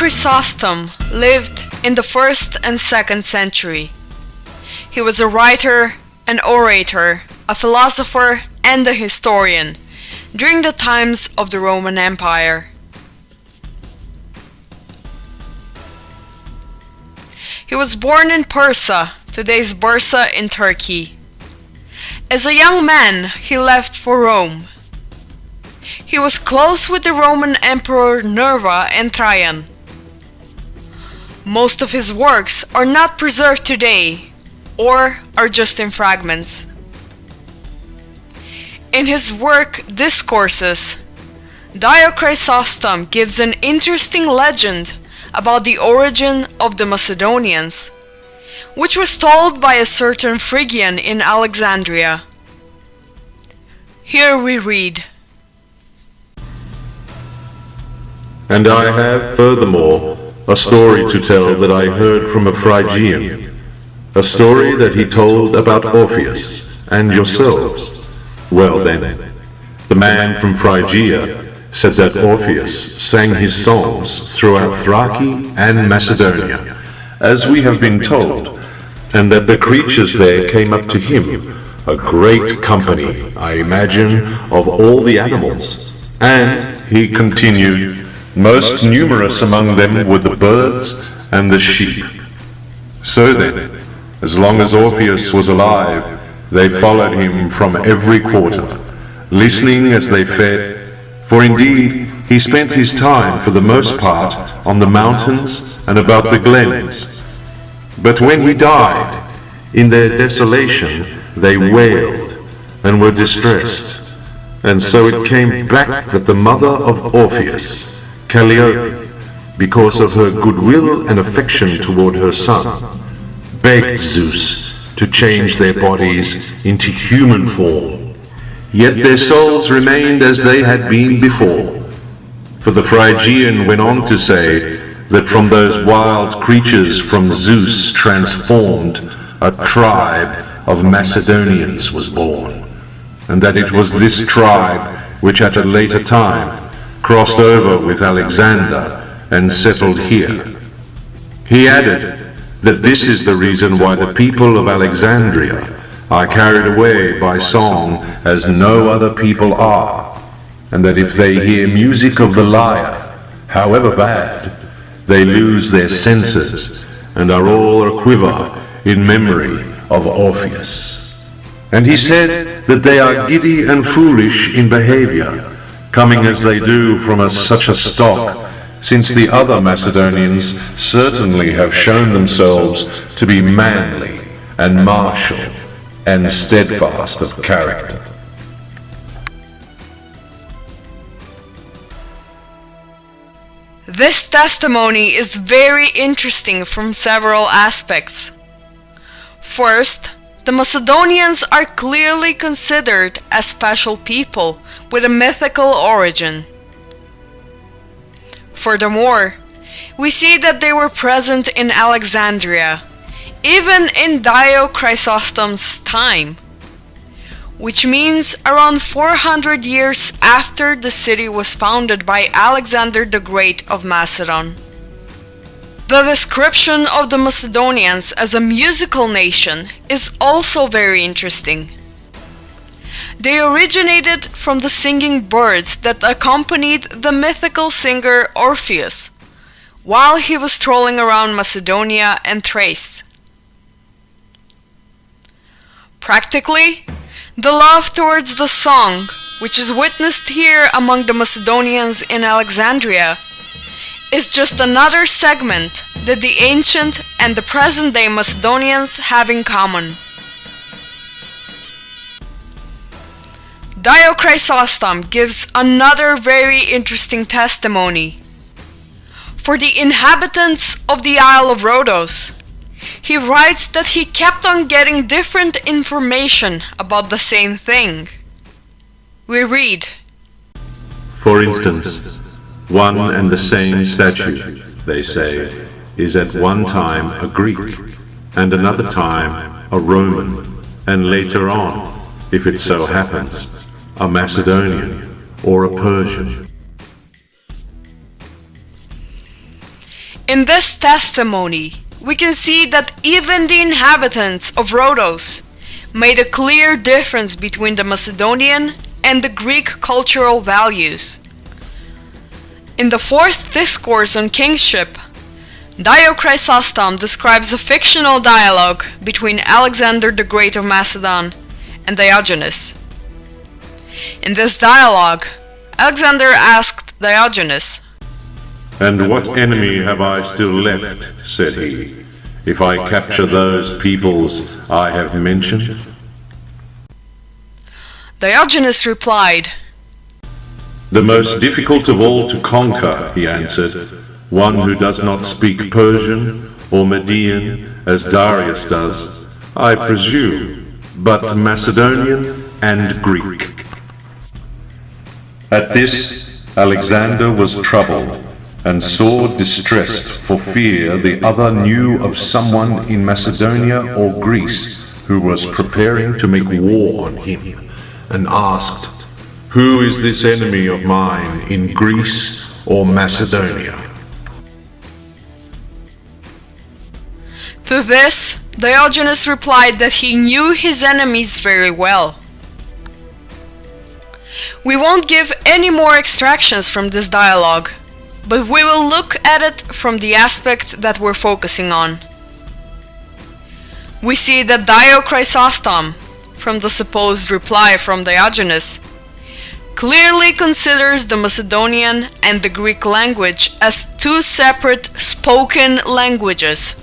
Chrysostom lived in the 1st and 2nd century. He was a writer, an orator, a philosopher, and a historian during the times of the Roman Empire. He was born in Persa, today's Bursa in Turkey. As a young man, he left for Rome. He was close with the Roman Emperor Nerva and Trajan. Most of his works are not preserved today, or are just in fragments. In his work Discourses, Chrysostom gives an interesting legend about the origin of the Macedonians, which was told by a certain Phrygian in Alexandria. Here we read, "And I have, furthermore, a story to tell that I heard from a Phrygian, a story that he told about Orpheus and yourselves. Well then, the man from Phrygia said that Orpheus sang his songs throughout Thrace and Macedonia, as we have been told, and that the creatures there came up to him, a great company, I imagine, of all the animals. And, he continued, most numerous among them were the birds and the sheep. So then, as long as Orpheus was alive, they followed him from every quarter, listening as they fed, for indeed he spent his time for the most part on the mountains and about the glens. But when he died, in their desolation they wailed and were distressed. And so it came back that the mother of Orpheus, Calliope, because of her goodwill and affection toward her son, begged Zeus to change their bodies into human form. Yet their souls remained as they had been before. For the Phrygian went on to say that from those wild creatures from Zeus transformed, a tribe of Macedonians was born, and that it was this tribe which at a later time crossed over with Alexander and settled here. He added that this is the reason why the people of Alexandria are carried away by song as no other people are, and that if they hear music of the lyre, however bad, they lose their senses and are all aquiver in memory of Orpheus. And he said that they are giddy and foolish in behavior, coming as they do from such a stock, since the other Macedonians certainly have shown themselves to be manly and martial and steadfast of character. This testimony is very interesting from several aspects. First, the Macedonians are clearly considered as special people with a mythical origin. Furthermore, we see that they were present in Alexandria, even in Chrysostom's time, which means around 400 years after the city was founded by Alexander the Great of Macedon. The description of the Macedonians as a musical nation is also very interesting. They originated from the singing birds that accompanied the mythical singer Orpheus while he was strolling around Macedonia and Thrace. Practically, the love towards the song, which is witnessed here among the Macedonians in Alexandria, is just another segment that the ancient and the present-day Macedonians have in common. Chrysostom gives another very interesting testimony. For the inhabitants of the Isle of Rhodos, he writes that he kept on getting different information about the same thing. We read, For instance, one and the same statue, they say, is at one time a Greek, and another time a Roman, and later on, if it so happens, a Macedonian or a Persian. In this testimony, we can see that even the inhabitants of Rhodos made a clear difference between the Macedonian and the Greek cultural values. In the fourth discourse on kingship, Dio Chrysostom describes a fictional dialogue between Alexander the Great of Macedon and Diogenes. In this dialogue, Alexander asked Diogenes, "And what enemy have I still left," said he, "if I capture those peoples I have mentioned?" Diogenes replied, "The most difficult of all to conquer," he answered, "one who does not speak Persian or Median as Darius does, I presume, but Macedonian and Greek." At this, Alexander was troubled and sore distressed for fear the other knew of someone in Macedonia or Greece who was preparing to make war on him, and asked, "Who is this enemy of mine in Greece or Macedonia?" To this, Diogenes replied that he knew his enemies very well. We won't give any more extractions from this dialogue, but we will look at it from the aspect that we're focusing on. We see that Dio Chrysostom, from the supposed reply from Diogenes, clearly considers the Macedonian and the Greek language as two separate spoken languages.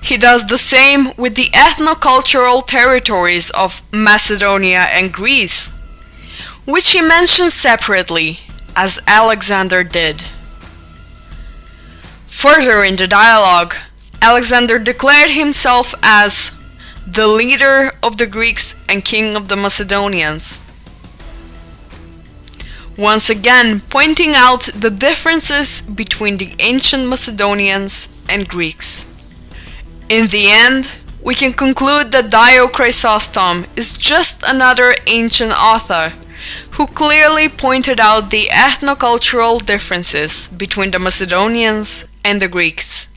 He does the same with the ethno-cultural territories of Macedonia and Greece, which he mentions separately, as Alexander did. Further in the dialogue, Alexander declared himself as the leader of the Greeks and king of the Macedonians, once again pointing out the differences between the ancient Macedonians and Greeks. In the end, we can conclude that Dio Chrysostom is just another ancient author who clearly pointed out the ethno-cultural differences between the Macedonians and the Greeks.